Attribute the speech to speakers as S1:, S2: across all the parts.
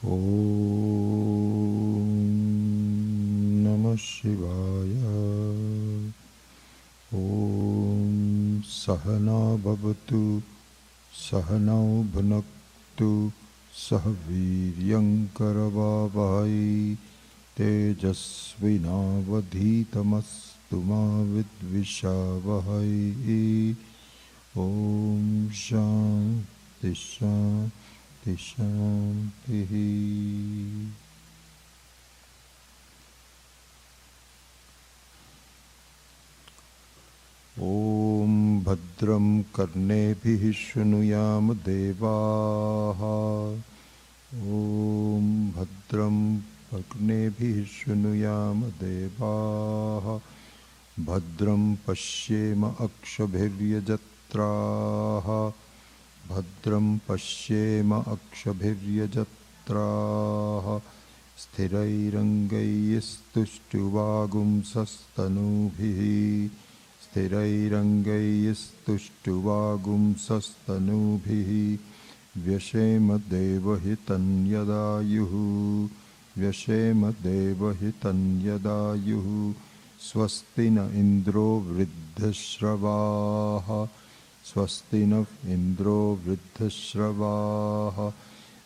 S1: Om Namah Shivaya. Om Sahana Bhavatu Sahanau Bhunaktu Sahaviryam Karavavai Tejasvinavadhitamastu ma vidvishavahai. Om Shanti Shanti Shanti. Om Bhadram Karnebhiः Shrunuyam Devaः. Om Bhadram Karnebhiः Shrunuyam Devaः. Bhadram Pashyema Akshabhiryajatraः. Bhadram Pashyema Akshabhiryajatraः. Sthirairangaistushtuvaagumsastanubhiः. Sthirairangaistushtuvaagumsastanubhiः. Vyashema devahitan yadayuhu. Vyashema devahitan yadayuhu. Swastina Indro Vriddhashravaha. Swastina Indro Vriddhashravaha.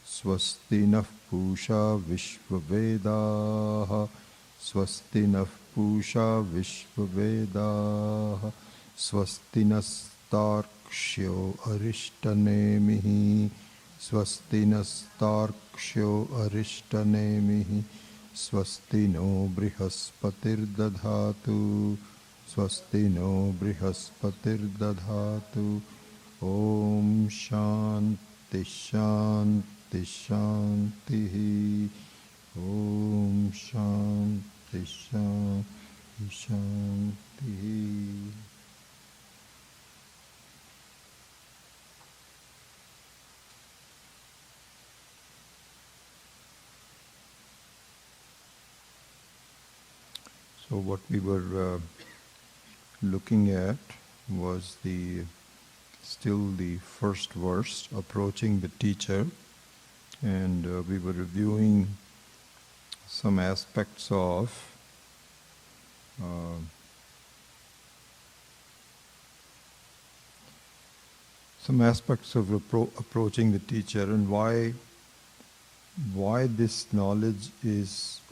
S1: Swastina Pusha Vishvavedaha. Swastina Pusha Vishvavedaha. Swastina Starkshyo Arishtanemihi. Swastina Starkshyo Arishtanemihi. Swasti no Brihaspatir Dadhatu. Swasti no Brihaspatir Dadhatu. Om Shanti Shanti Shanti. Om Shanti Shanti Shanti. So what we were looking at was still the first verse, approaching the teacher, and we were reviewing some aspects of approaching the teacher, and why this knowledge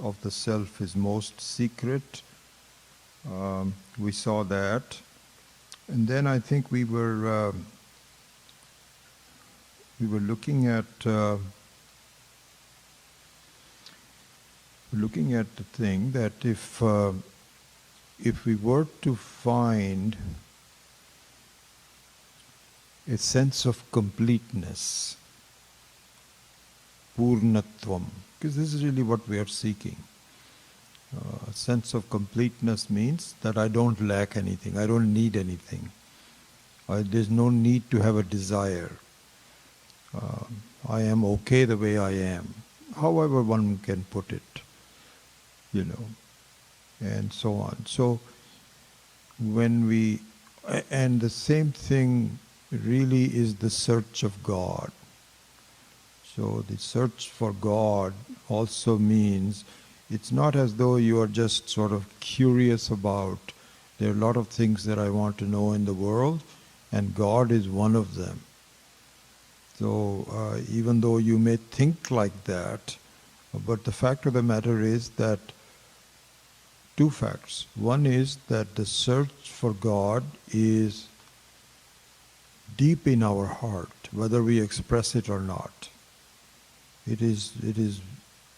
S1: of the self is most secret. We saw that, and then I think we were looking at the thing that if we were to find a sense of completeness, Purnatvam, because this is really what we are seeking. A sense of completeness means that I don't lack anything, I don't need anything. There's no need to have a desire. I am okay the way I am, however one can put it, and so on. So and the same thing really is the search of God. So the search for God also means it's not as though you are just sort of curious about, there are a lot of things that I want to know in the world, and God is one of them. So even though you may think like that, but the fact of the matter is that two facts. One is that the search for God is deep in our heart, whether we express it or not. It is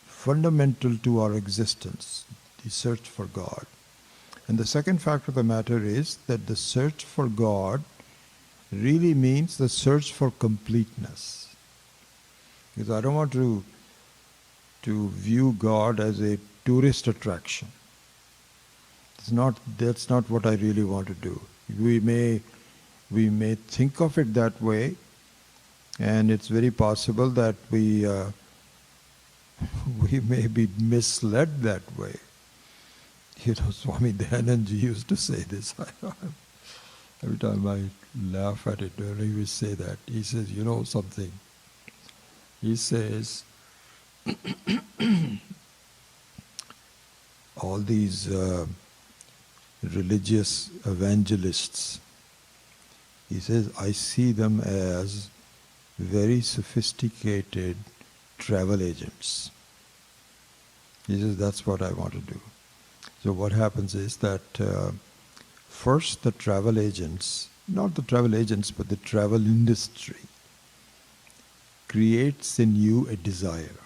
S1: fundamental to our existence, the search for God. And the second fact of the matter is that the search for God really means the search for completeness. Because I don't want to view God as a tourist attraction. That's not what I really want to do. We may think of it that way, and it's very possible that we may be misled that way. Swami Dayananji used to say this. Every time I laugh at it when he would say that. He says, something. He says, all these religious evangelists, he says, I see them as very sophisticated travel agents. He says, that's what I want to do. So what happens is that first the travel agents, not the travel agents, but the travel industry, creates in you a desire.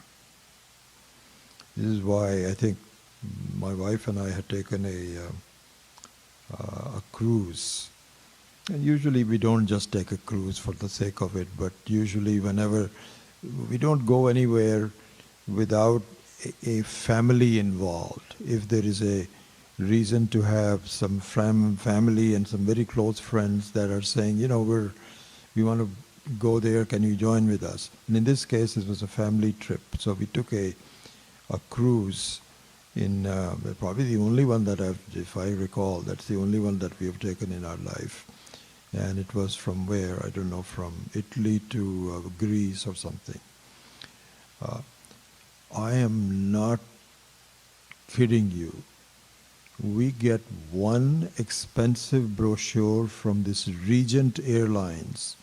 S1: This is why I think my wife and I had taken a cruise. And usually we don't just take a cruise for the sake of it, but usually whenever we don't go anywhere without a family involved. If there is a reason to have some family and some very close friends that are saying, we want to go there, can you join with us? And in this case, it was a family trip. So we took a cruise in, probably the only one that if I recall, that's the only one that we have taken in our life. And it was from where? I don't know, from Italy to Greece or something. I am not kidding you. We get one expensive brochure from this Regent Airlines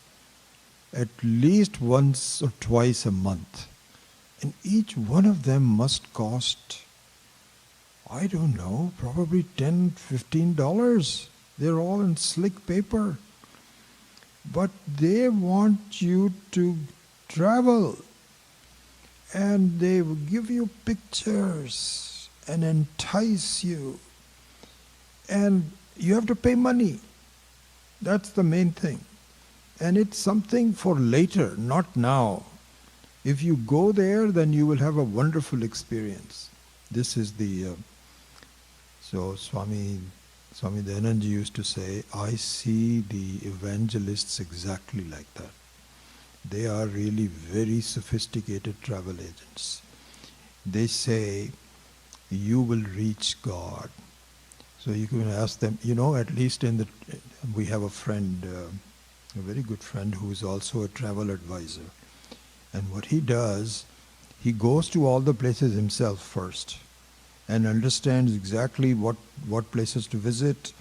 S1: at least once or twice a month. And each one of them must cost, I don't know, probably $10, $15. They're all in slick paper. But they want you to travel. And they will give you pictures and entice you. And you have to pay money. That's the main thing. And it's something for later, not now. If you go there, then you will have a wonderful experience. This is the... so Swami Dayananji used to say, I see the evangelists exactly like that. They are really very sophisticated travel agents. They say, you will reach God. So you can ask them, at least we have a friend, a very good friend who is also a travel advisor. And what he does, he goes to all the places himself first and understands exactly what places to visit,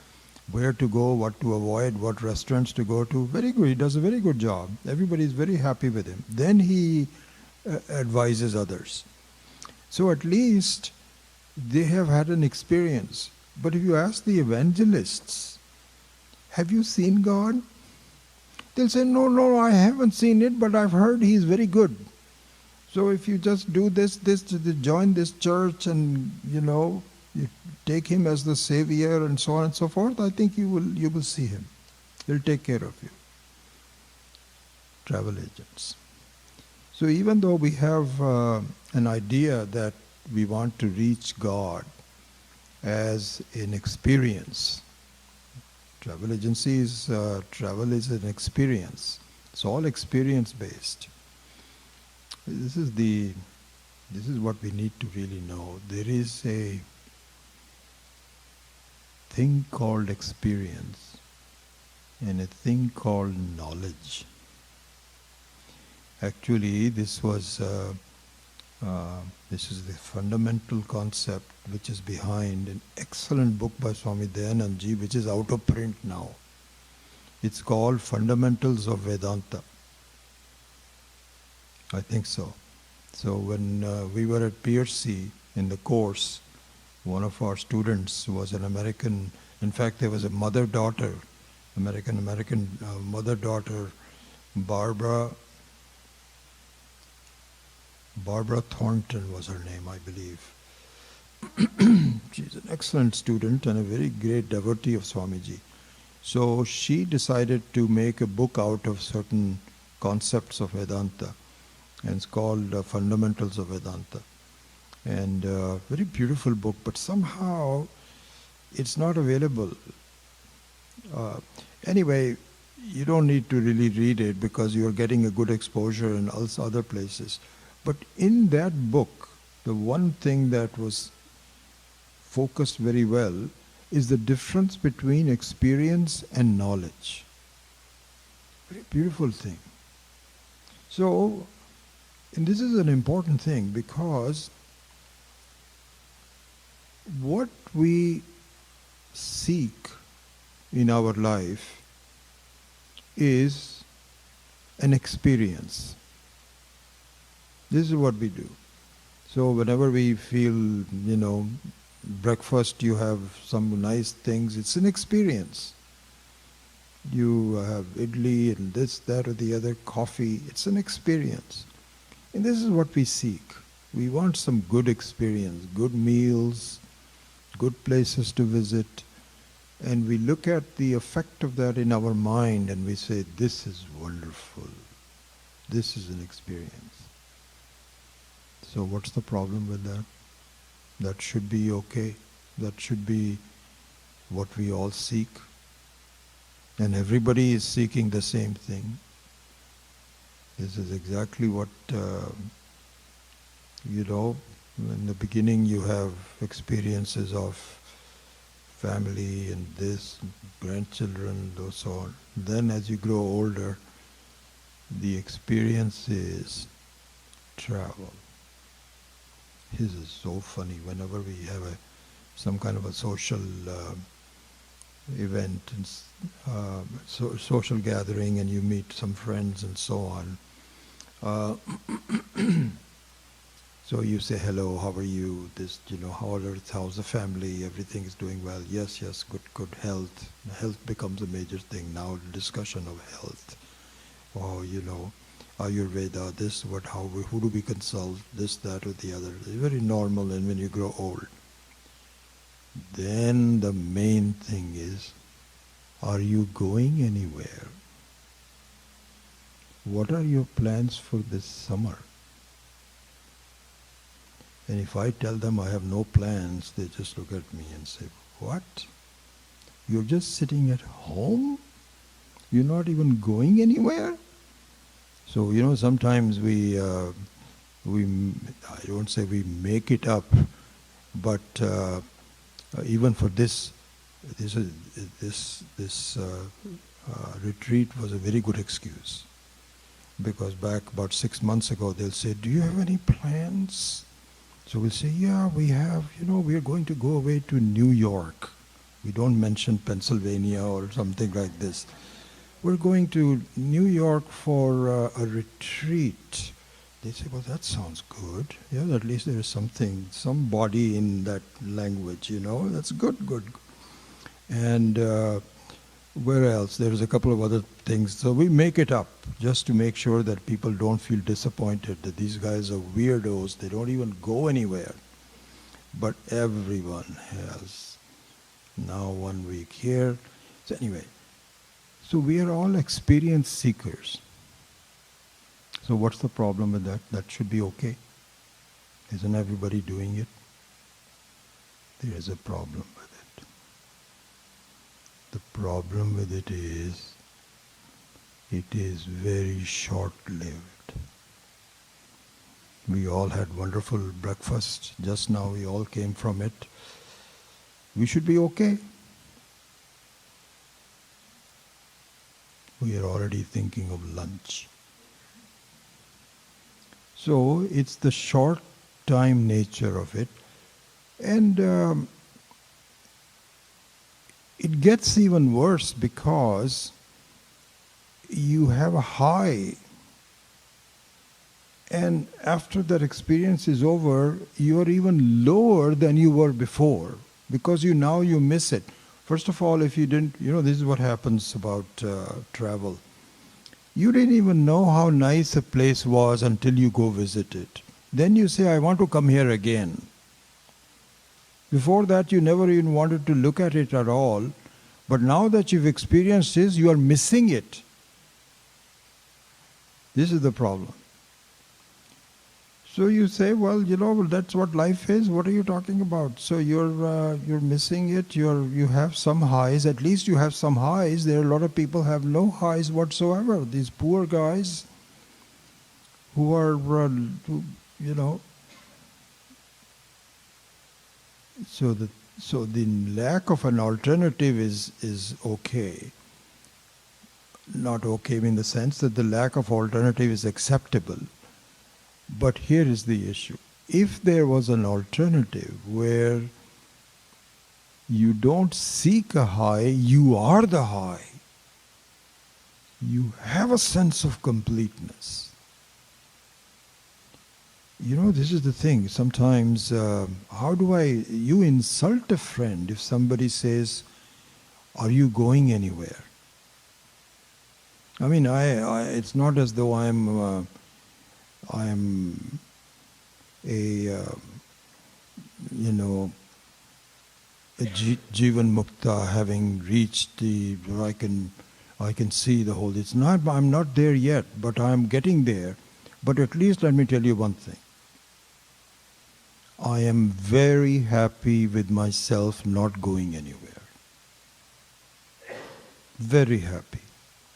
S1: where to go, what to avoid, what restaurants to go to. Very good. He does a very good job. Everybody is very happy with him. Then he advises others. So at least they have had an experience. But if you ask the evangelists, have you seen God? They'll say, no, I haven't seen it, but I've heard He's very good. So if you just do this, join this church and, you take Him as the Savior and so on and so forth, I think you will see Him. He'll take care of you. Travel agents. So even though we have an idea that we want to reach God as an experience, travel agencies, travel is an experience. It's all experience based. This is what we need to really know. There is a thing called experience and a thing called knowledge. Actually, this is the fundamental concept which is behind an excellent book by Swami Dayananji, which is out of print now. It's called Fundamentals of Vedanta. I think so. So when we were at PRC in the course, one of our students was an American. In fact, there was a mother-daughter, American mother-daughter, Barbara Thornton was her name, I believe. She's an excellent student and a very great devotee of Swamiji. So she decided to make a book out of certain concepts of Vedanta, and it's called Fundamentals of Vedanta. And very beautiful book, but somehow it's not available. Anyway, you don't need to really read it because you're getting a good exposure in other places. But in that book, the one thing that was focused very well is the difference between experience and knowledge. Very beautiful thing. So, And this is an important thing because what we seek in our life is an experience. This is what we do. So whenever we feel, breakfast, you have some nice things, it's an experience. You have idli and this, that or the other, coffee, it's an experience. And this is what we seek. We want some good experience, good meals, good places to visit. And we look at the effect of that in our mind and we say, this is wonderful. This is an experience. So what's the problem with that? That should be okay. That should be what we all seek. And everybody is seeking the same thing. This is exactly what, in the beginning you have experiences of family and this, grandchildren, those so on. Then as you grow older, the experience is travel. This is so funny. Whenever we have some kind of a social event, and social gathering, and you meet some friends and so on. So you say, hello, how are you? This, how's the family? Everything is doing well. Yes, good health. Health becomes a major thing now, discussion of health. Oh, Ayurveda, this, who do we consult? This, that or the other. It's very normal, and when you grow old. Then the main thing is, are you going anywhere? What are your plans for this summer? And if I tell them I have no plans, they just look at me and say, what? You're just sitting at home? You're not even going anywhere? So, sometimes we I don't say we make it up, but even for this retreat was a very good excuse. Because back about 6 months ago, they'll say, do you have any plans? So we'll say, yeah, we have, we are going to go away to New York. We don't mention Pennsylvania or something like this. We're going to New York for a retreat. They say, well, that sounds good. Yeah, at least there is something, some body in that language, that's good. And where else? There's a couple of other things. So we make it up just to make sure that people don't feel disappointed that these guys are weirdos. They don't even go anywhere. But everyone has now 1 week here. So anyway, so we are all experience seekers. So what's the problem with that? That should be okay. Isn't everybody doing it? There is a problem with it. The problem with it is very short-lived. We all had wonderful breakfast. Just now we all came from it. We should be okay. We are already thinking of lunch. So it's the short time nature of it. And it gets even worse because you have a high, and after that experience is over, you are even lower than you were before because you miss it. First of all, if you didn't, this is what happens about travel. You didn't even know how nice a place was until you go visit it. Then you say, I want to come here again. Before that, you never even wanted to look at it at all. But now that you've experienced this, you are missing it. This is the problem. So you say, well, that's what life is. What are you talking about? So you're missing it. You have some highs. At least you have some highs. There are a lot of people have no highs whatsoever. These poor guys who are, So the lack of an alternative is okay. Not okay in the sense that the lack of alternative is acceptable. But here is the issue. If there was an alternative where you don't seek a high, you are the high. You have a sense of completeness. This is the thing. Sometimes, you insult a friend if somebody says, are you going anywhere? I mean, it's not as though I'm a Jivan Mukta, having reached I can see the whole. I'm not there yet, but I'm getting there. But at least let me tell you one thing. I am very happy with myself not going anywhere. Very happy.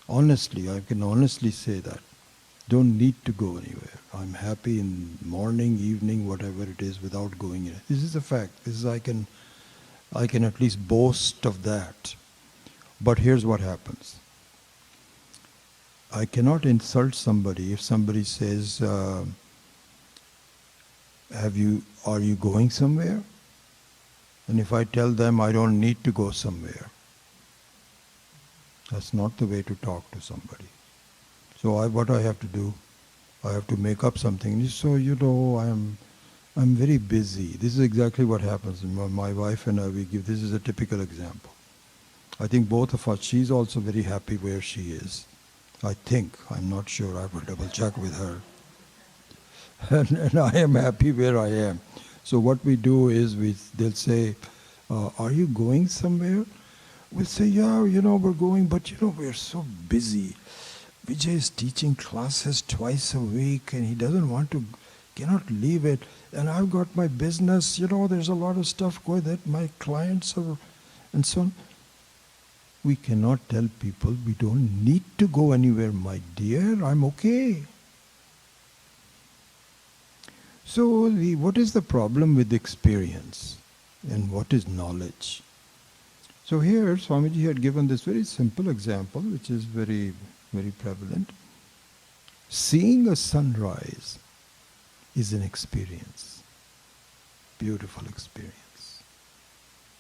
S1: Honestly, I can honestly say that. Don't need to go anywhere. I'm happy in morning, evening, whatever it is, without going in. This is a fact. I can at least boast of that. But here's what happens. I cannot insult somebody if somebody says, are you going somewhere? And if I tell them I don't need to go somewhere, that's not the way to talk to somebody. So what I have to do, I have to make up something. So I'm very busy. This is exactly what happens. My wife and I, this is a typical example. I think both of us, she's also very happy where she is. I think, I'm not sure, I will double check with her. And I am happy where I am. So what we do is, they'll say, are you going somewhere? We'll say, yeah, we're going, but we're so busy. Vijay is teaching classes twice a week and he cannot leave it. And I've got my business, there's a lot of stuff going that my clients are, and so on. We cannot tell people we don't need to go anywhere, my dear, I'm okay. So what is the problem with experience and what is knowledge? So here Swamiji had given this very simple example which is very, very prevalent. Seeing a sunrise is an experience. Beautiful experience.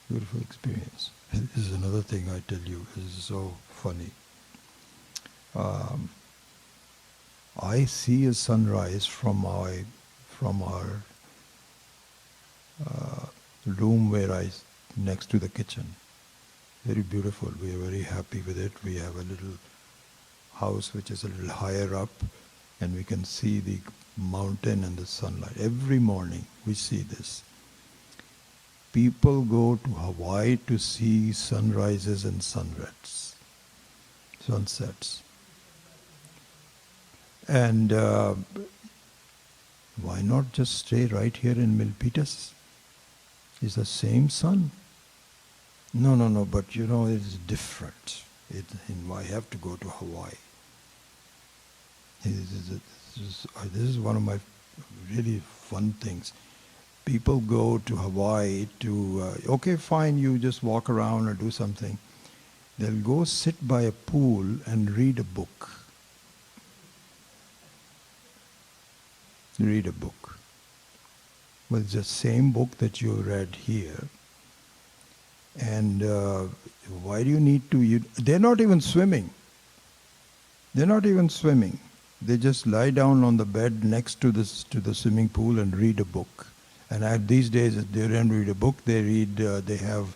S1: Beautiful experience. This is another thing I tell you, this is so funny. I see a sunrise from our room next to the kitchen. Very beautiful. We are very happy with it. We have a little house which is a little higher up and we can see the mountain and the sunlight. Every morning we see this. People go to Hawaii to see sunrises and sunsets. And why not just stay right here in Milpitas? It's the same sun. No, but it's different. I have to go to Hawaii. This is one of my really fun things. People go to Hawaii to, okay, fine, you just walk around or do something. They'll go sit by a pool and read a book. Read a book. Well, it's the same book that you read here. And why do you need to? They're not even swimming. They just lie down on the bed next to the swimming pool and read a book. And these days, they don't read a book. They read. They have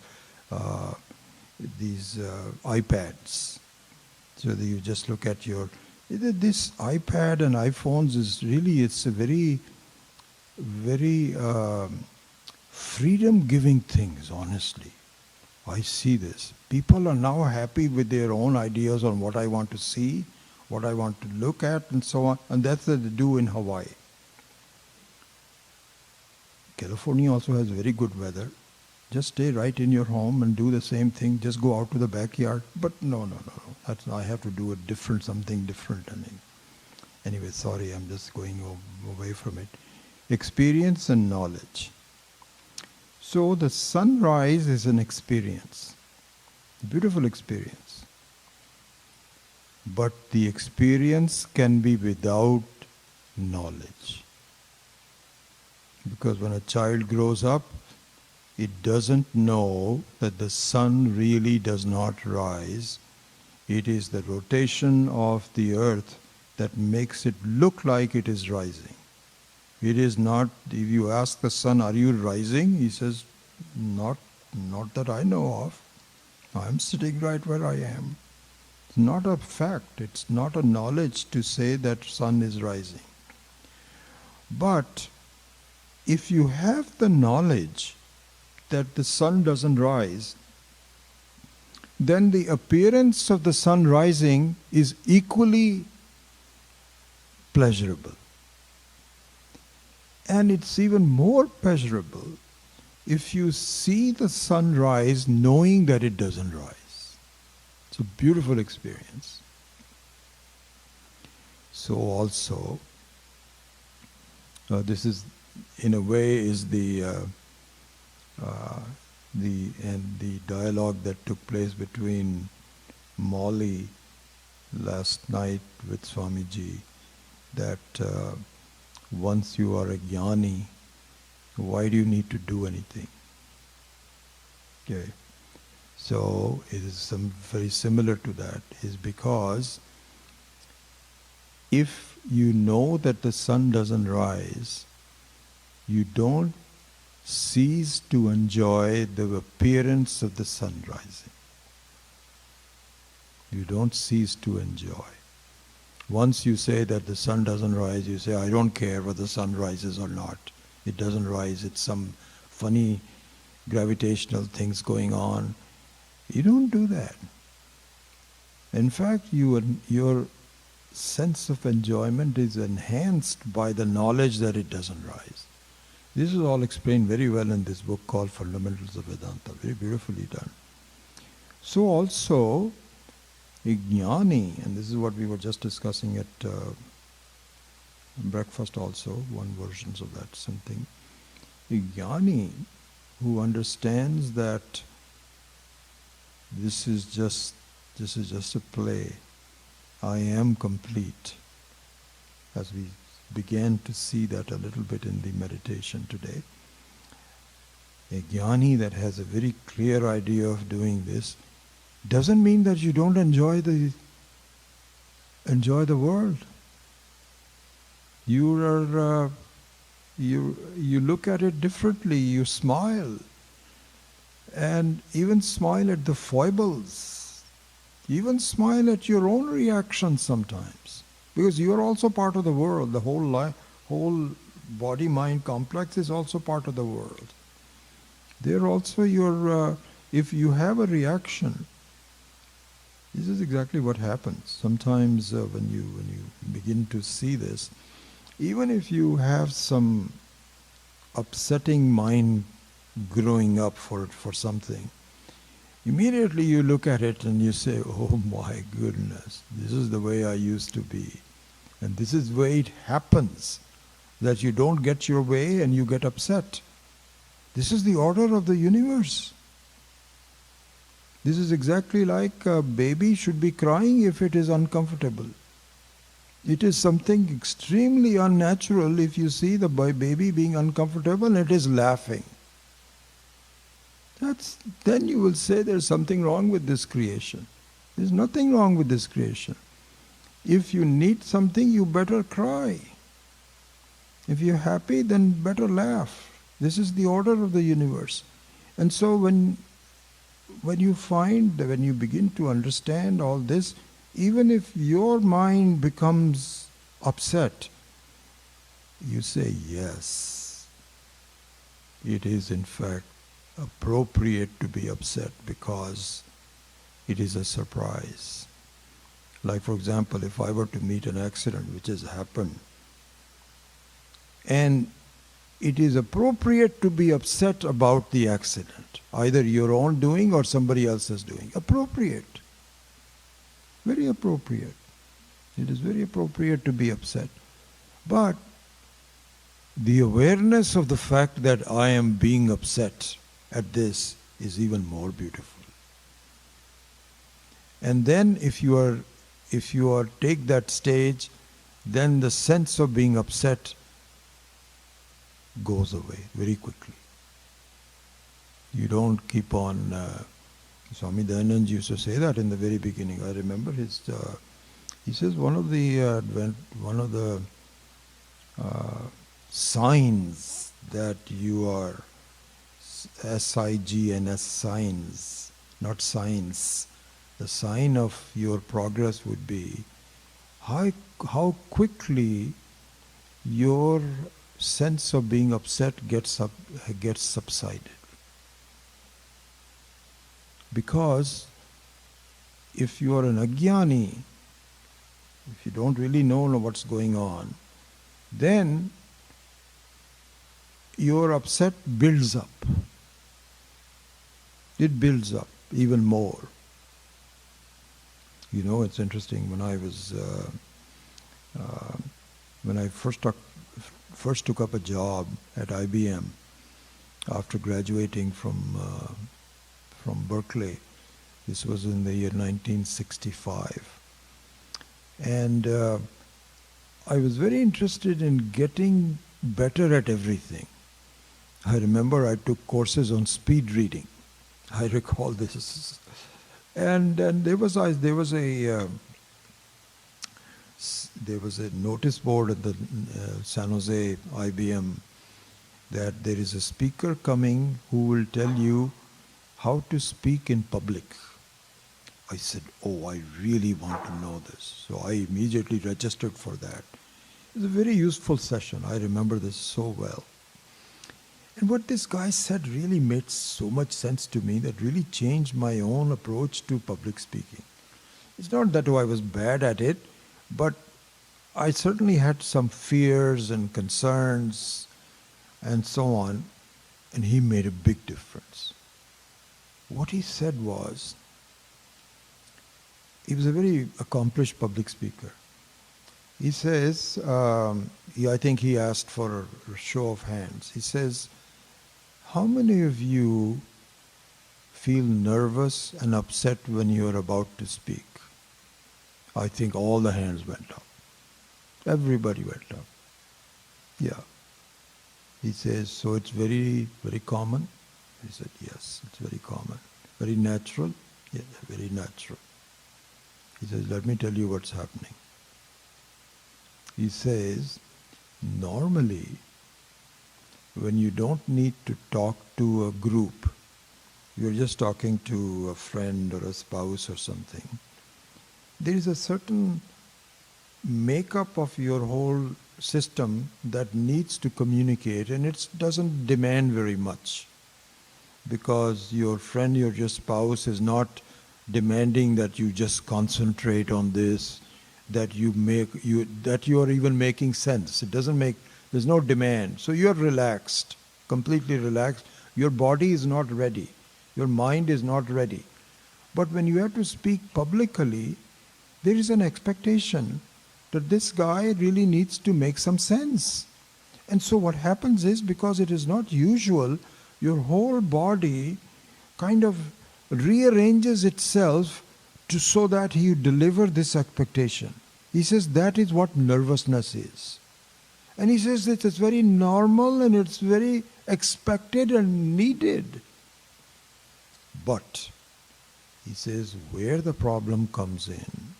S1: these iPads. So that you just look at this iPad and iPhones is really, it's a very, very freedom-giving things. Honestly, I see this. People are now happy with their own ideas on what I want to see, what I want to look at, and so on. And that's what they do in Hawaii. California also has very good weather. Just stay right in your home and do the same thing. Just go out to the backyard. But no. I have to do something different. Anyway, sorry, I'm just going away from it. Experience and knowledge. So the sunrise is an experience. Beautiful experience. But the experience can be without knowledge. Because when a child grows up, it doesn't know that the sun really does not rise. It is the rotation of the earth that makes it look like it is rising. It is not, if you ask the sun, are you rising? He says, not that I know of. I'm sitting right where I am. It's not a fact, it's not a knowledge to say that sun is rising. But if you have the knowledge that the sun doesn't rise, then the appearance of the sun rising is equally pleasurable. And it's even more pleasurable if you see the sun rise knowing that it doesn't rise. It's a beautiful experience. So also, this is in a way is the dialogue that took place between Molly last night with Swamiji, that once you are a jnani, why do you need to do anything? Okay. So it is very similar to that, is because if you know that the sun doesn't rise, you don't cease to enjoy the appearance of the sun rising. You don't cease to enjoy. Once you say that the sun doesn't rise, you say, I don't care whether the sun rises or not. It doesn't rise, it's some funny gravitational things going on. You don't do that. In fact, your sense of enjoyment is enhanced by the knowledge that it doesn't rise. This is all explained very well in this book called Fundamentals of Vedanta, very beautifully done. So also, a jnani, and this is what we were just discussing at breakfast also, one version of that same thing. A jnani who understands that this is just a play, I am complete, as we began to see that a little bit in the meditation today. A jnani that has a very clear idea of doing this doesn't mean that you don't enjoy the world. You look at it differently, you smile, and even smile at the foibles, even smile at your own reactions sometimes, because you are also part of the world. The whole body-mind complex is also part of the world. There also if you have a reaction, this is exactly what happens. Sometimes when you begin to see this, even if you have some upsetting mind growing up for something, immediately you look at it and you say, oh my goodness, this is the way I used to be. And this is the way it happens, that you don't get your way and you get upset. This is the order of the universe. This is exactly like a baby should be crying if it is uncomfortable. It is something extremely unnatural if you see the baby being uncomfortable and it is laughing. Then you will say there's something wrong with this creation. There's nothing wrong with this creation. If you need something, you better cry. If you're happy, then better laugh. This is the order of the universe. And so when you find that when you begin to understand all this, even if your mind becomes upset, you say, yes, it is in fact appropriate to be upset because it is a surprise. Like for example, if I were to meet an accident which has happened, and it is appropriate to be upset about the accident, either your own doing or somebody else's doing. Appropriate. Very appropriate. It is very appropriate to be upset. But the awareness of the fact that I am being upset at this is even more beautiful. And then if you take that stage, then the sense of being upset goes away very quickly. You don't keep on. Swami Dayanand used to say that in the very beginning. I remember his. He says one of the signs that you are SIGNS, signs, not science. The sign of your progress would be how quickly your sense of being upset gets subsided. Because if you are an ajnani, if you don't really know what's going on, then your upset builds up. It builds up even more. You know, it's interesting. When I first took up a job at IBM after graduating from Berkeley, this was in the year 1965, and I was very interested in getting better at everything. I remember I took courses on speed reading. I recall this. And there was a notice board at the San Jose IBM that there is a speaker coming who will tell you how to speak in public. I said, oh, I really want to know this. So I immediately registered for that. It was a very useful session. I remember this so well. And what this guy said really made so much sense to me that really changed my own approach to public speaking. It's not that I was bad at it, but I certainly had some fears and concerns and so on, and he made a big difference. What he said was, he was a very accomplished public speaker. He says, I think he asked for a show of hands. He says, how many of you feel nervous and upset when you are about to speak? I think all the hands went up. Everybody went up. Yeah. He says, so it's very, very common? He said, yes, it's very common. Very natural? Yeah, very natural. He says, let me tell you what's happening. He says, normally, when you don't need to talk to a group, you're just talking to a friend or a spouse or something, there is a certain makeup of your whole system that needs to communicate, and it doesn't demand very much, because your friend, your spouse is not demanding that you just concentrate on this, that you are even making sense. It doesn't make, there's no demand. So you're relaxed, completely relaxed. Your body is not ready. Your mind is not ready. But when you have to speak publicly, there is an expectation that this guy really needs to make some sense. And so what happens is, because it is not usual, your whole body kind of rearranges itself so that you deliver this expectation. He says that is what nervousness is. And he says that it's very normal and it's very expected and needed. But, he says, where the problem comes in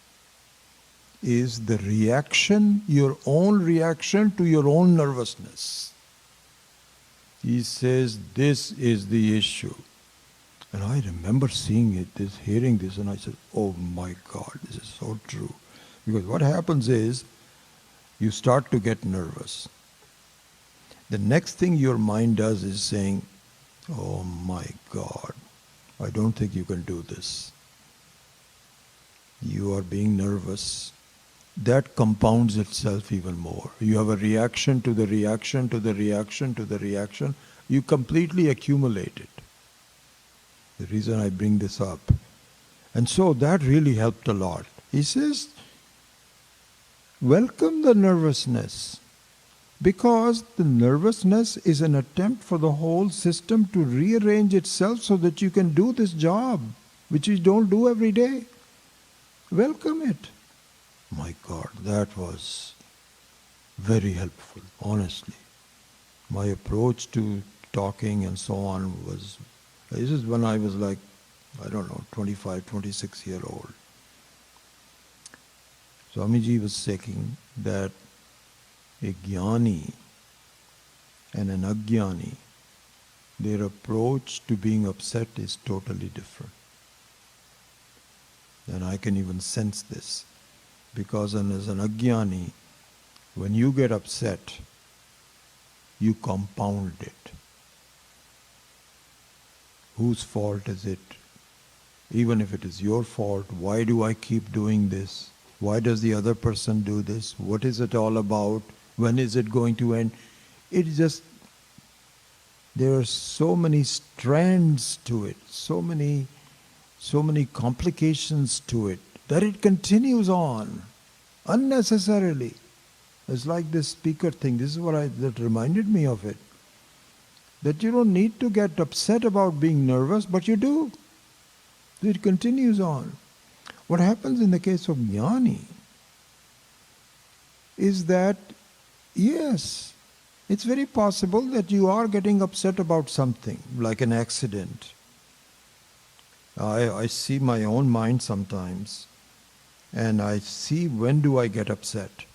S1: is the reaction, your own reaction to your own nervousness. He says this is the issue. And I remember seeing it, hearing this, and I said, oh my God, this is so true. Because what happens is, you start to get nervous. The next thing your mind does is saying, oh my God, I don't think you can do this. You are being nervous. That compounds itself even more. You have a reaction to the reaction to the reaction to the reaction. You completely accumulate it. The reason I bring this up. And so that really helped a lot. He says, welcome the nervousness, because the nervousness is an attempt for the whole system to rearrange itself so that you can do this job, which you don't do every day. Welcome it. My God, that was very helpful, honestly. My approach to talking and so on was, this is when I was like, I don't know, 25, 26 year old. Swamiji was saying that a jnani and an ajnani, their approach to being upset is totally different. And I can even sense this. Because as an ajnani, when you get upset, you compound it. Whose fault is it? Even if it is your fault, why do I keep doing this? Why does the other person do this? What is it all about? When is it going to end? It just, there are so many strands to it, so many complications to it, that it continues on unnecessarily. It's like this speaker thing. This is what that reminded me of it. That you don't need to get upset about being nervous, but you do. It continues on. What happens in the case of jnani is that, yes, it's very possible that you are getting upset about something, like an accident. I see my own mind sometimes, and I see when do I get upset.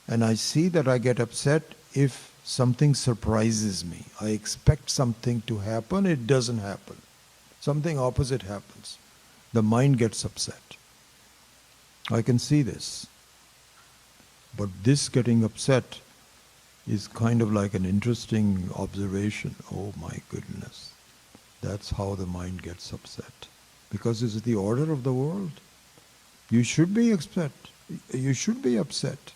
S1: And I see that I get upset if something surprises me. I expect something to happen, it doesn't happen. Something opposite happens. The mind gets upset. I can see this. But this getting upset is kind of like an interesting observation. Oh my goodness. That's how the mind gets upset. Because it's the order of the world. You should be upset. You should be upset.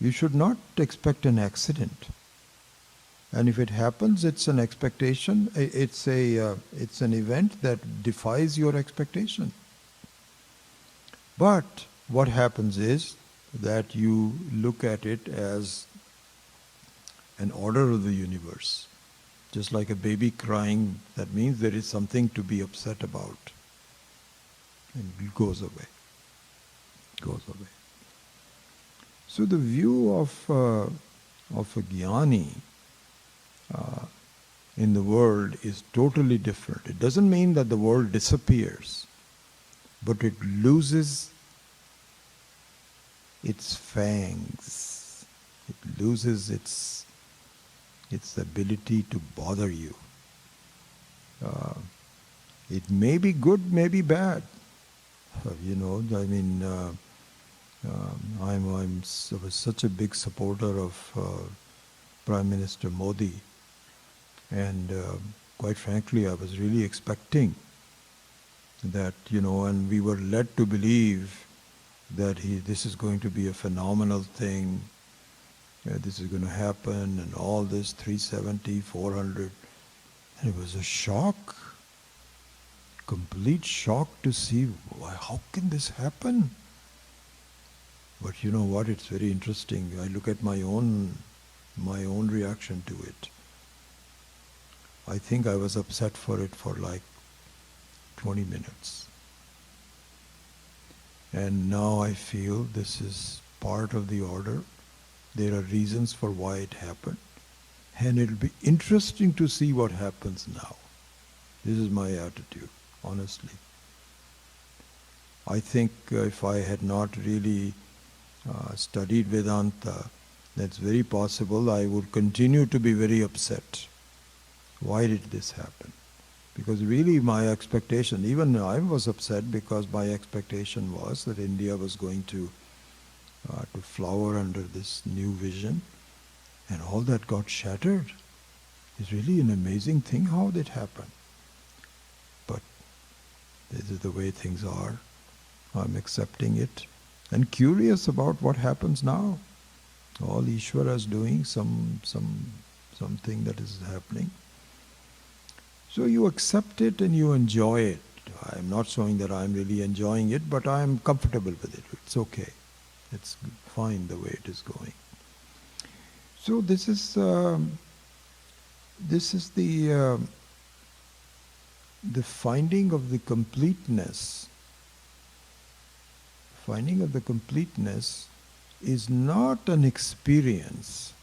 S1: You should not expect an accident. And if it happens, it's an expectation. It's an event that defies your expectation. But what happens is that you look at it as an order of the universe. Just like a baby crying, that means there is something to be upset about. And it goes away. Goes away. So the view of a jnani in the world is totally different. It doesn't mean that the world disappears, but it loses its fangs. It loses its ability to bother you. It may be good, may be bad. I was such a big supporter of Prime Minister Modi, and quite frankly, I was really expecting that, and we were led to believe that this is going to be a phenomenal thing, this is going to happen, and all this 370, 400, and it was a shock, complete shock to see, how can this happen? But you know what, it's very interesting. I look at my own reaction to it. I think I was upset for it for like 20 minutes. And now I feel this is part of the order. There are reasons for why it happened. And it'll be interesting to see what happens now. This is my attitude, honestly. I think if I had not really studied Vedanta, that's very possible I would continue to be very upset. Why did this happen? Because really my expectation, even I was upset because my expectation was that India was going to flower under this new vision, and all that got shattered. It's really an amazing thing how that happened. But this is the way things are. I'm accepting it and curious about what happens now. All Ishvara is doing something that is happening. So you accept it and you enjoy it. I'm not showing that I'm really enjoying it, but I'm comfortable with it. It's okay. It's fine the way it is going. So this is the finding of the completeness. Finding of the completeness is not an experience.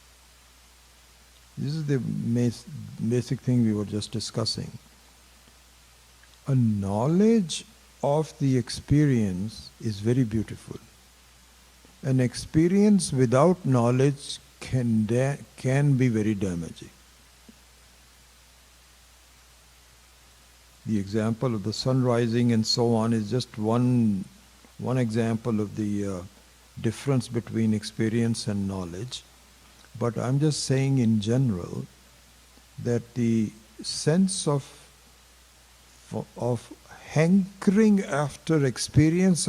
S1: this is the basic thing we were just discussing. A knowledge of the experience is very beautiful. An experience without knowledge can be very damaging. The example of the sun rising and so on is just one example of the difference between experience and knowledge. But I'm just saying in general that the sense of hankering after experience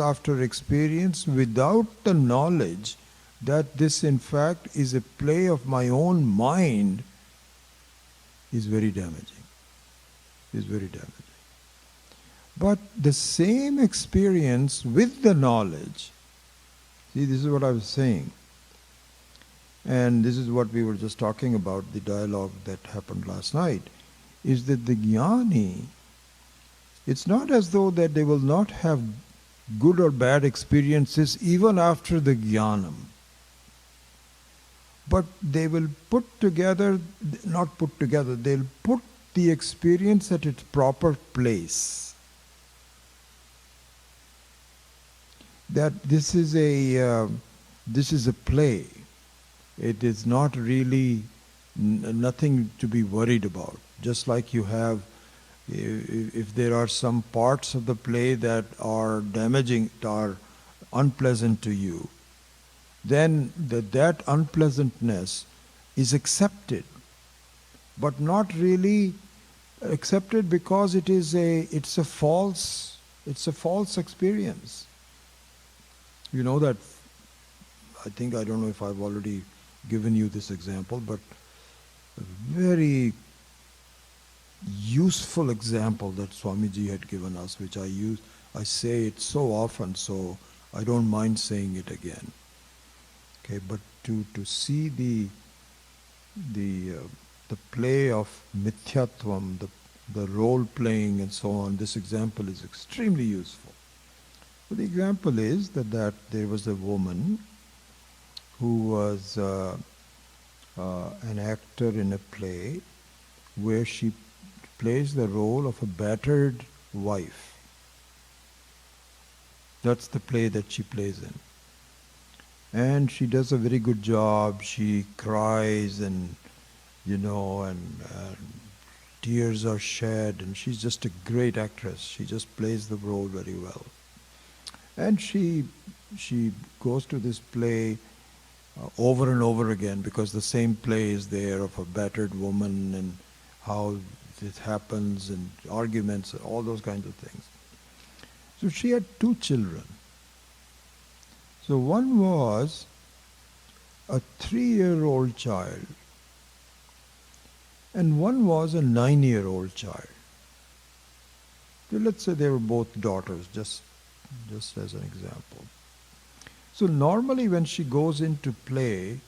S1: without the knowledge that this in fact is a play of my own mind is very damaging. But the same experience with the knowledge, see, this is what I was saying, and this is what we were just talking about, the dialogue that happened last night, is that the jnani, it's not as though that they will not have good or bad experiences even after the jnanam. But they will they'll put the experience at its proper place. That this is a play. It is not really nothing to be worried about. Just like you have, if there are some parts of the play that are damaging, are unpleasant to you, then that unpleasantness is accepted, but not really accepted because it's a false experience. You know that, I don't know if I've already given you this example, but a very useful example that Swamiji had given us, which I say it so often, so I don't mind saying it again. Okay, but to see the play of mithyatvam, the role playing and so on, this example is extremely useful. So the example is that there was a woman who was an actor in a play where she plays the role of a battered wife. That's the play that she plays in. And she does a very good job. She cries and tears are shed, and she's just a great actress. She just plays the role very well. And she goes to this play over and over again because the same play is there of a battered woman and how it happens and arguments and all those kinds of things. So she had 2 children. So one was a 3-year-old child and one was a 9-year-old child. So let's say they were both daughters, just as an example. So normally when she goes in to play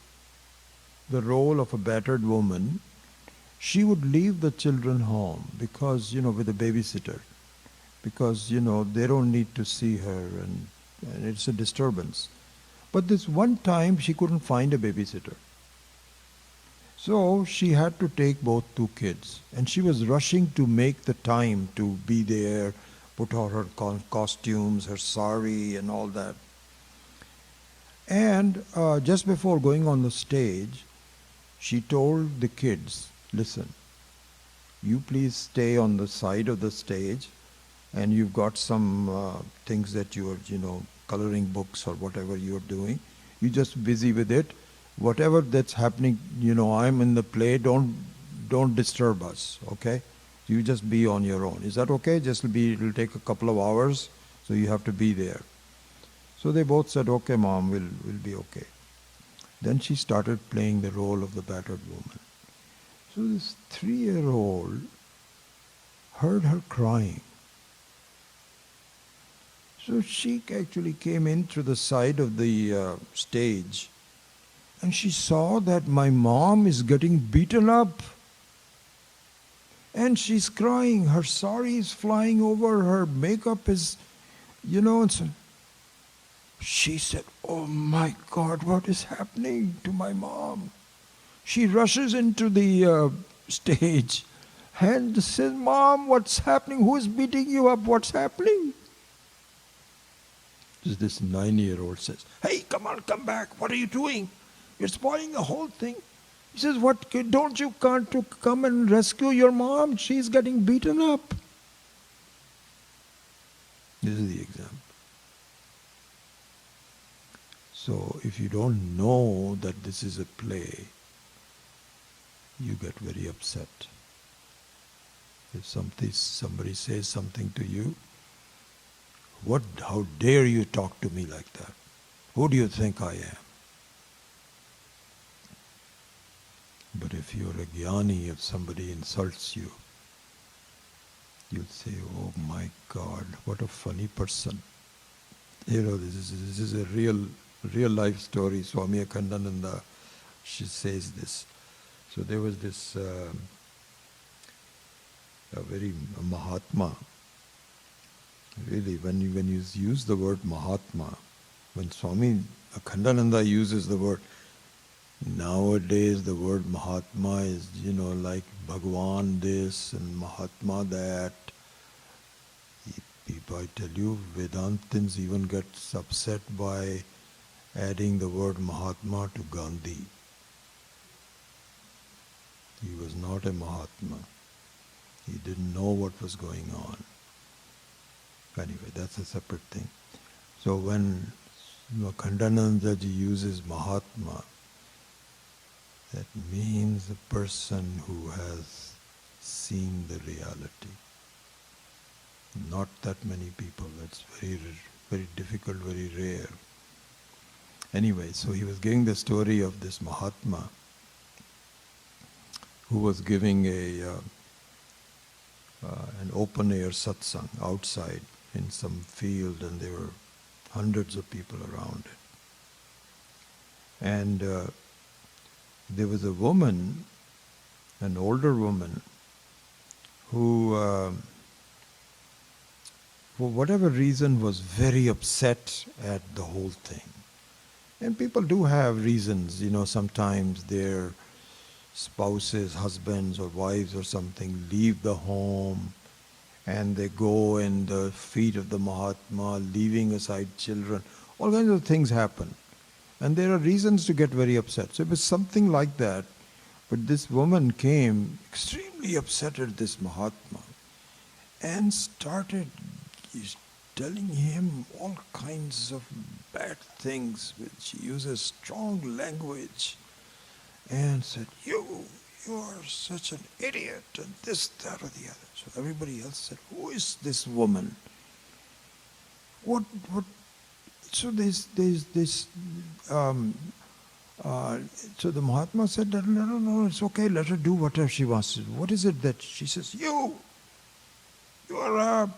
S1: the role of a battered woman, she would leave the children home because, with a babysitter, because, they don't need to see her and it's a disturbance. But this one time she couldn't find a babysitter. So she had to take both 2 kids, and she was rushing to make the time to be there, put on her costumes, her sari and all that. And just before going on the stage, she told the kids, listen, you please stay on the side of the stage, and you've got some things that you are, coloring books or whatever you're doing. You're just busy with it. Whatever that's happening, I'm in the play, don't disturb us, okay? You just be on your own. Is that okay? It'll take a couple of hours, so you have to be there. So they both said, okay, Mom, we'll be okay. Then she started playing the role of the battered woman. So this 3-year-old heard her crying. So she actually came in through the side of the stage, and she saw that my mom is getting beaten up. And she's crying, her sari is flying over, her makeup is, and so she said, oh my God, what is happening to my mom? She rushes into the stage and says, "Mom, what's happening? Who is beating you up? What's happening?" This 9-year-old says, "Hey, come on, come back. What are you doing? You're spoiling the whole thing." He says, "What? Don't you can't to come and rescue your mom? She's getting beaten up." This is the example. So if you don't know that this is a play, you get very upset. If somebody says something to you, how dare you talk to me like that? Who do you think I am? But if you're a jnani, if somebody insults you, you'll say, "Oh my God, what a funny person." This is a real life story. Swami Akhandananda, she says this. So there was this a Mahatma. Really, when you use the word Mahatma, when Swami Akhandananda uses the word, nowadays the word Mahatma is, like Bhagwan this and Mahatma that. People, I tell you, Vedantins even get upset by adding the word Mahatma to Gandhi. He was not a Mahatma. He didn't know what was going on. Anyway, that's a separate thing. So when Akhandanandaji uses Mahatma, that means a person who has seen the reality. Not that many people. That's very, very difficult, very rare. Anyway, so he was giving the story of this Mahatma who was giving an open air satsang outside in some field, and there were hundreds of people around it. And there was a woman, an older woman, who for whatever reason was very upset at the whole thing. And people do have reasons, sometimes their spouses, husbands or wives or something leave the home and they go in the feet of the Mahatma, leaving aside children. All kinds of things happen. And there are reasons to get very upset. So it was something like that. But this woman came extremely upset at this Mahatma and started telling him all kinds of bad things. She uses strong language and said, you are such an idiot, and this, that, or the other. So everybody else said, who is this woman? What? So so the Mahatma said, no, it's okay, let her do whatever she wants to do. What is it that she says? You're a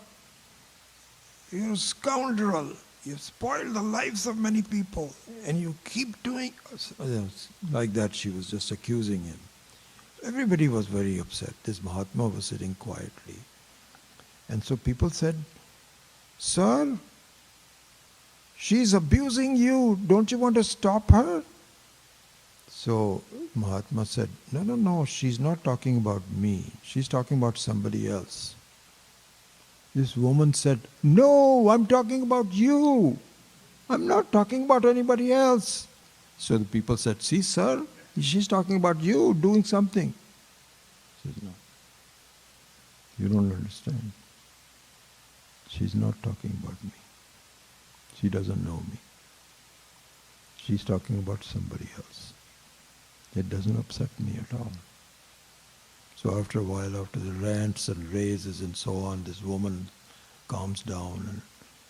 S1: scoundrel. You've spoiled the lives of many people, and you keep doing like that. She was just accusing him. Everybody was very upset. This Mahatma was sitting quietly. And so people said, sir, she's abusing you. Don't you want to stop her? So Mahatma said, no, she's not talking about me. She's talking about somebody else. This woman said, no, I'm talking about you. I'm not talking about anybody else. So the people said, see, sir, she's talking about you doing something. He says, no, you don't understand. She's not talking about me. She doesn't know me. She's talking about somebody else. It doesn't upset me at all. So after a while, after the rants and raises and so on, this woman calms down, and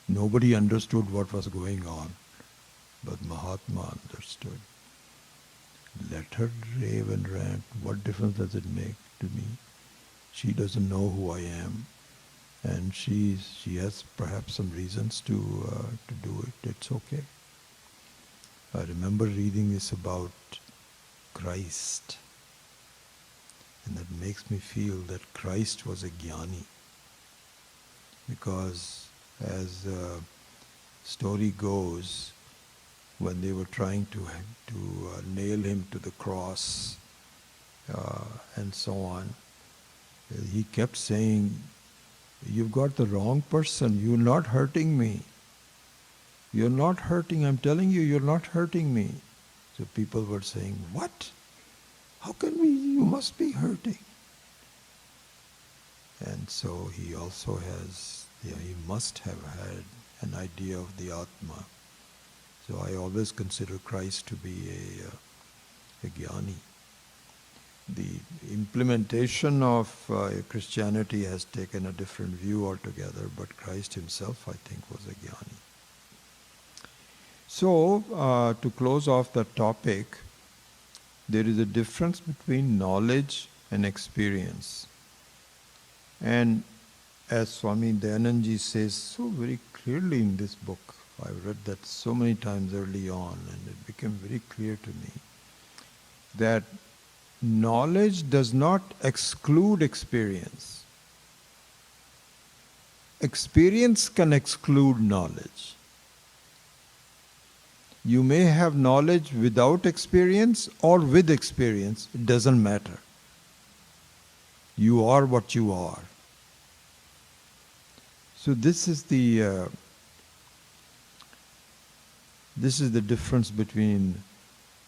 S1: nobody understood what was going on. But Mahatma understood. Let her rave and rant. What difference does it make to me? She doesn't know who I am, and she has perhaps some reasons to do it. It's okay. I remember reading this about Christ, and that makes me feel that Christ was a jnani, because as the story goes, when they were trying to nail him to the cross, and so on. He kept saying, "You've got the wrong person, you're not hurting me. You're not hurting, I'm telling you, you're not hurting me." So people were saying, "What? How can we, you must be hurting." And so he also has, he must have had an idea of the Atma. So I always consider Christ to be a jnani. The implementation of Christianity has taken a different view altogether, but Christ himself, I think, was a jnani. So, to close off the topic, there is a difference between knowledge and experience. And as Swami Dayanandji says so very clearly in this book, I've read that so many times early on, and it became very clear to me that knowledge does not exclude experience. Experience can exclude knowledge. You may have knowledge without experience or with experience, it doesn't matter. You are what you are. So this is the difference between.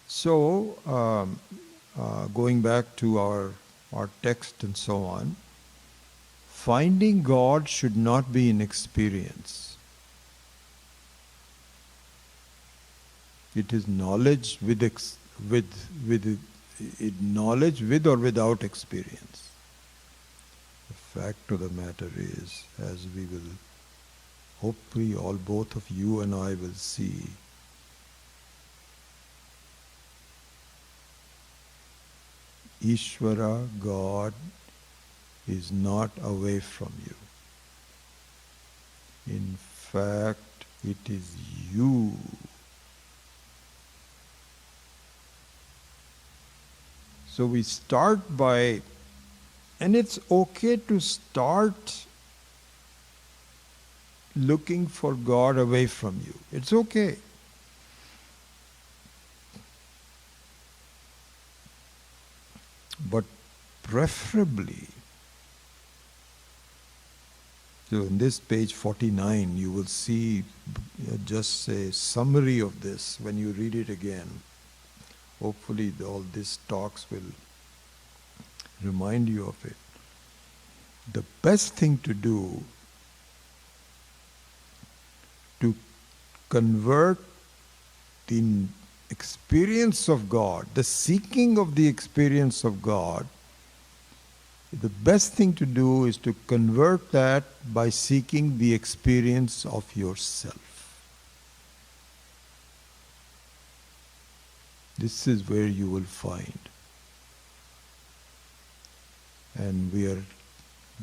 S1: So going back to our text and so on, finding God should not be in experience. It is knowledge knowledge with or without experience. The fact of the matter is, as we will hopefully both of you and I will see, Ishvara, God, is not away from you. In fact, it is you. So we start by, and it's okay to start looking for God away from you. It's okay. But preferably, so in this page 49, you will see just a summary of this when you read it again. Hopefully all these talks will remind you of it. The best thing to do to convert the experience of God, the seeking of the experience of God, the best thing to do is to convert that by seeking the experience of yourself. This is where you will find. And we are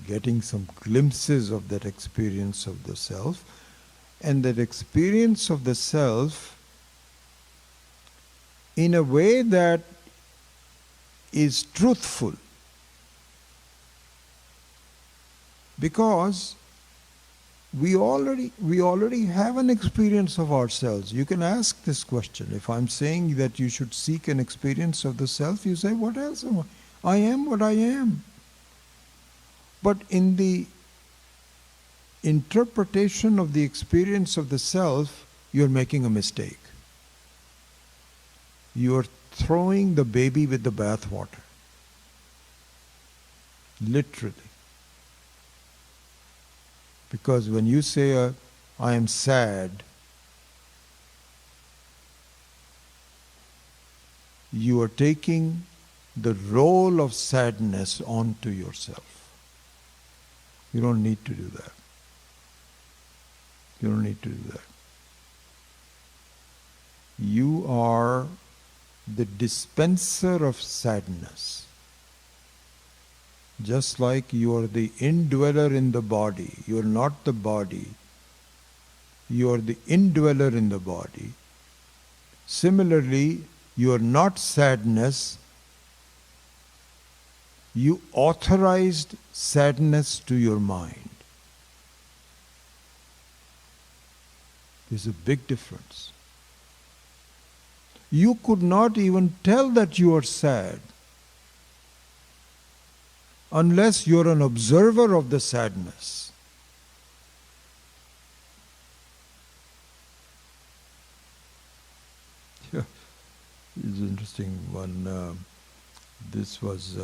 S1: getting some glimpses of that experience of the self. And that experience of the self in a way that is truthful. Because we already have an experience of ourselves. You can ask this question. If I'm saying that you should seek an experience of the self, you say, what else am I? I am what I am. But in the interpretation of the experience of the self, you're making a mistake. You're throwing the baby with the bathwater. Literally. Because when you say, I am sad, you are taking the role of sadness onto yourself. You don't need to do that. You don't need to do that. You are the dispenser of sadness. Just like you are the indweller in the body, you are not the body, you are the indweller in the body. Similarly, you are not sadness, you authorized sadness to your mind. There's a big difference. You could not even tell that you are sad. unless you're an observer of the sadness. Yeah, it's interesting. This was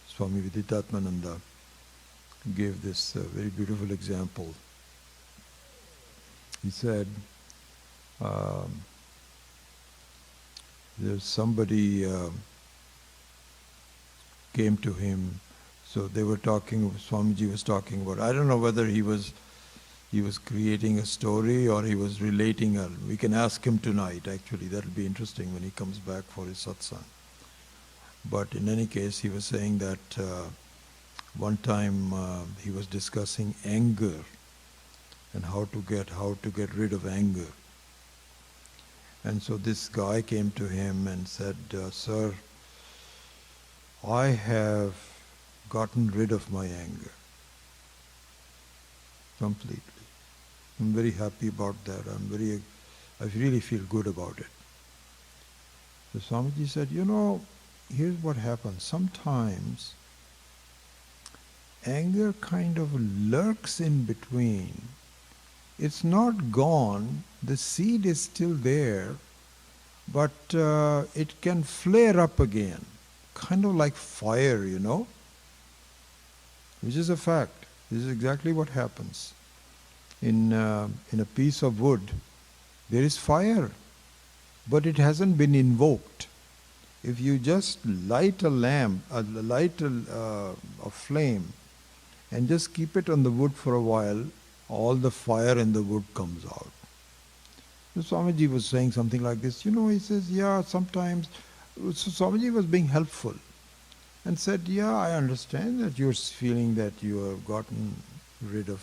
S1: Swami Viditatmananda gave this very beautiful example. He said, there's somebody came to him, so they were talking, Swamiji was talking about, I don't know whether he was creating a story or he was relating we can ask him tonight actually, that'll be interesting when he comes back for his satsang. But in any case, he was saying that one time he was discussing anger and how to get rid of anger. And so this guy came to him and said, Sir, I have gotten rid of my anger completely. I'm very happy about that. I really feel good about it. So Swamiji said, here's what happens. Sometimes anger kind of lurks in between. It's not gone, the seed is still there, but it can flare up again, kind of like fire, which is a fact. This is exactly what happens. In a piece of wood, there is fire, but it hasn't been invoked. If you just light a lamp, light a flame, and just keep it on the wood for a while, all the fire in the wood comes out. So Swamiji was saying something like this, he says, yeah, sometimes, so Swamiji was being helpful and said, yeah, I understand that you're feeling that you have gotten rid of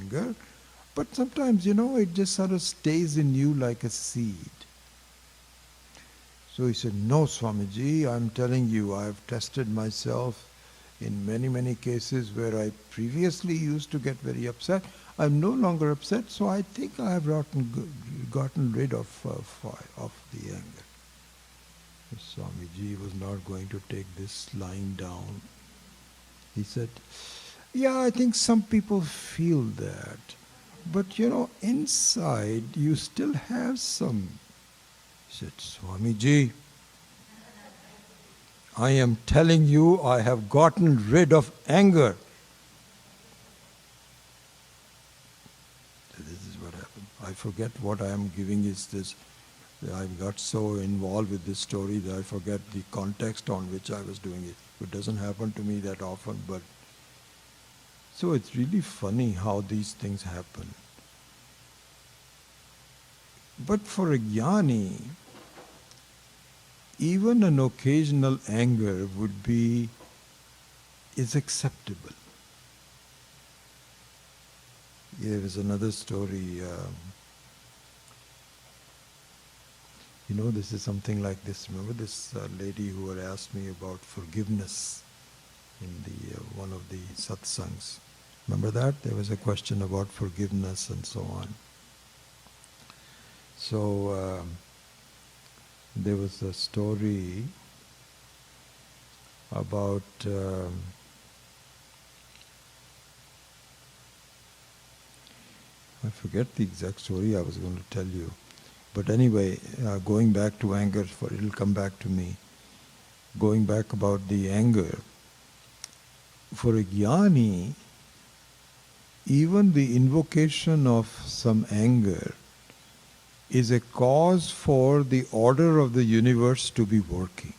S1: anger, but sometimes, it just sort of stays in you like a seed. So he said, no, Swamiji, I'm telling you, I've tested myself in many, many cases where I previously used to get very upset. I'm no longer upset, so I think I have gotten rid of the anger. Swamiji was not going to take this lying down. He said, yeah, I think some people feel that. But inside you still have some. He said, Swamiji, I am telling you I have gotten rid of anger. So this is what happened. I forget what I am giving is this. I got so involved with this story that I forget the context on which I was doing it. It doesn't happen to me that often, but so it's really funny how these things happen. But for a jnani, even an occasional anger is acceptable. There is another story. This is something like this. Remember this lady who had asked me about forgiveness in the one of the satsangs. Remember that? There was a question about forgiveness and so on. So there was a story about I forget the exact story I was going to tell you. But anyway, going back to anger, it'll come back to me. Going back about the anger, for a jnani, even the invocation of some anger is a cause for the order of the universe to be working.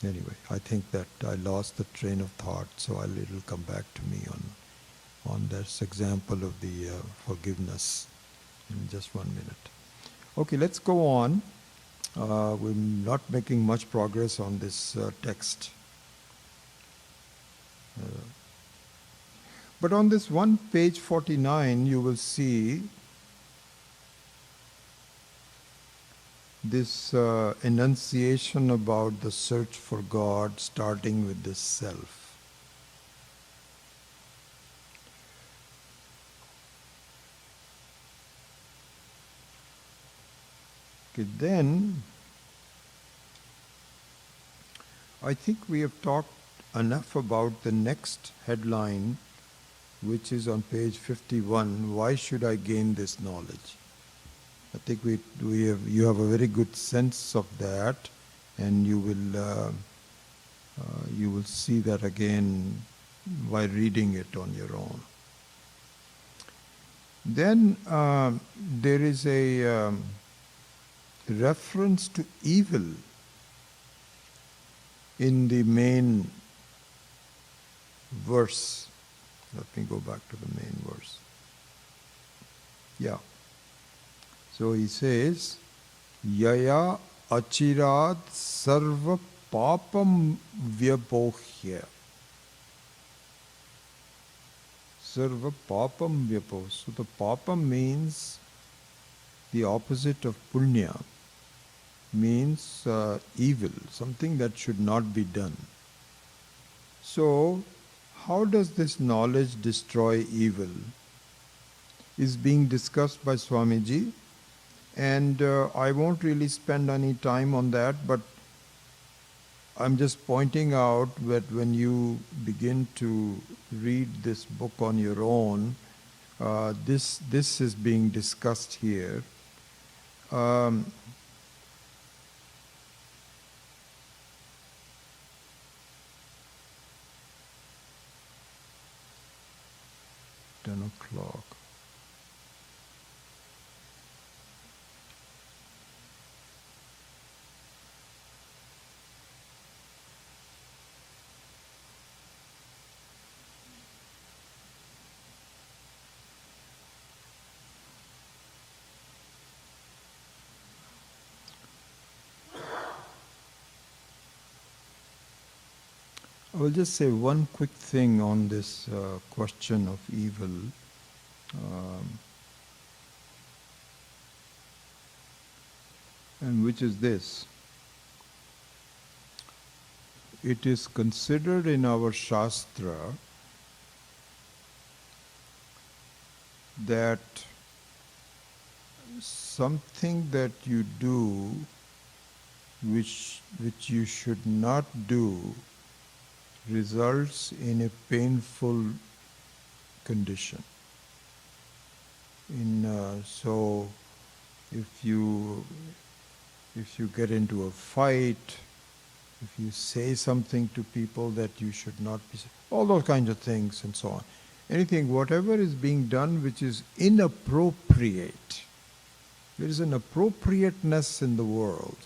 S1: Anyway, I think that I lost the train of thought, so it'll come back to me on this example of the forgiveness in just 1 minute. Okay, let's go on. We're not making much progress on this text. But on this one page 49, you will see this enunciation about the search for God starting with the self. Okay, then I think we have talked enough about the next headline, which is on page 51, why should I gain this knowledge? I think you have a very good sense of that, and you will see that again by reading it on your own. Then there is a reference to evil in the main verse. Let me go back to the main verse. Yeah. So he says, Yaya achirat sarva papam vyapohya. Sarva papam vyapohya. So the papam means the opposite of punya, means evil, something that should not be done. So, how does this knowledge destroy evil? Is being discussed by Swamiji, and I won't really spend any time on that, but I'm just pointing out that when you begin to read this book on your own, this is being discussed here. Um, 10 o'clock. I will just say one quick thing on this question of evil. And which is this. It is considered in our Shastra that something that you do which you should not do results in a painful condition. So if you get into a fight, if you say something to people that you should not be, all those kinds of things and so on. Anything, whatever is being done which is inappropriate. There is an appropriateness in the world.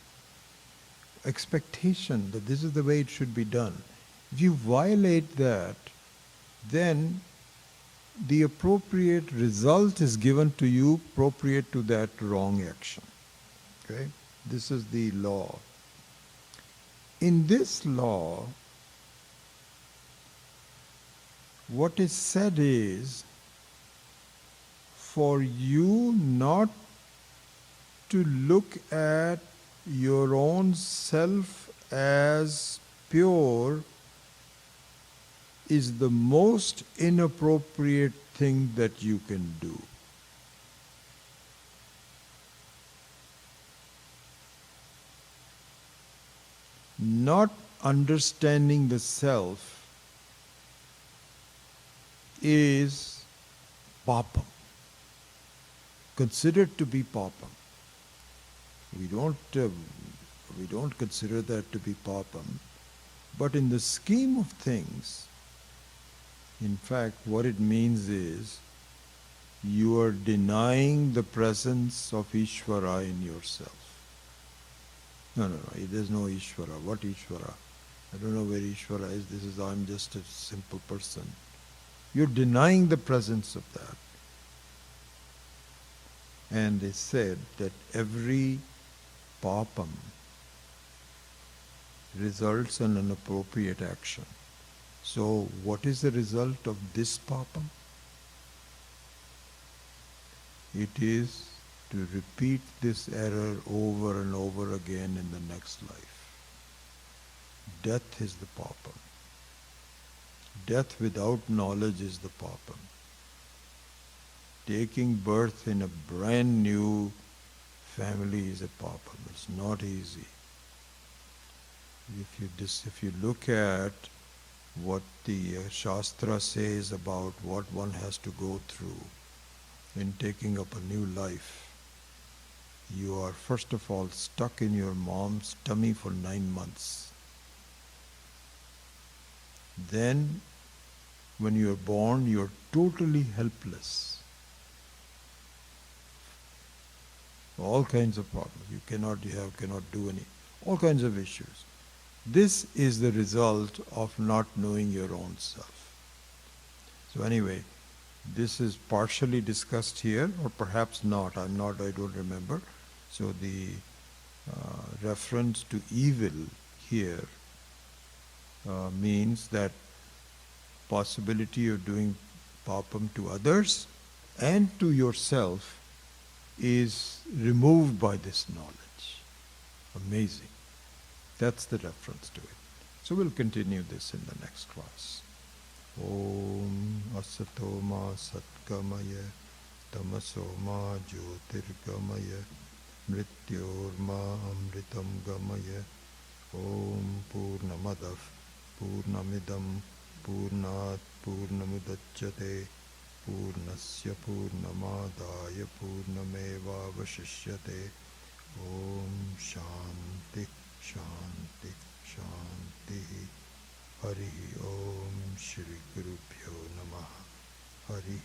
S1: Expectation that this is the way it should be done. If you violate that, then the appropriate result is given to you appropriate to that wrong action. Okay? This is the law. In this law, what is said is, for you not to look at your own self as pure is the most inappropriate thing that you can do. Not understanding the self is papam, considered to be papam. We don't consider that to be papam, but in the scheme of things, in fact, what it means is you are denying the presence of Ishvara in yourself. No, there's no Ishvara. What Ishvara? I don't know where Ishvara is. I'm just a simple person. You're denying the presence of that. And they said that every papam results in an appropriate action. So what is the result of this papam? It is to repeat this error over and over again in the next life. Death is the papam. Death without knowledge is the papam. Taking birth in a brand new family is a papam. It's not easy. If you look at what the Shastra says about what one has to go through in taking up a new life, you are first of all stuck in your mom's tummy for 9 months. Then, when you are born, you are totally helpless. All kinds of problems. You cannot do any, all kinds of issues. This is the result of not knowing your own self. So anyway, this is partially discussed here, or perhaps not. I don't remember. So the reference to evil here means that possibility of doing papam to others and to yourself is removed by this knowledge. Amazing. That's the reference to it. So we'll continue this in the next class. Om Asato Ma Satkamaya Tamaso Ma Jyotirgamaya Mrityor Ma Amritam Gamaya Om Purnamadav Purnamidam Purnat Purnamudachyate Purnasya Purnamadaya Purnameva Vashishyate Om Shanti Shanti Shanti Hari Om Shri Gurubhyo Namaha Hari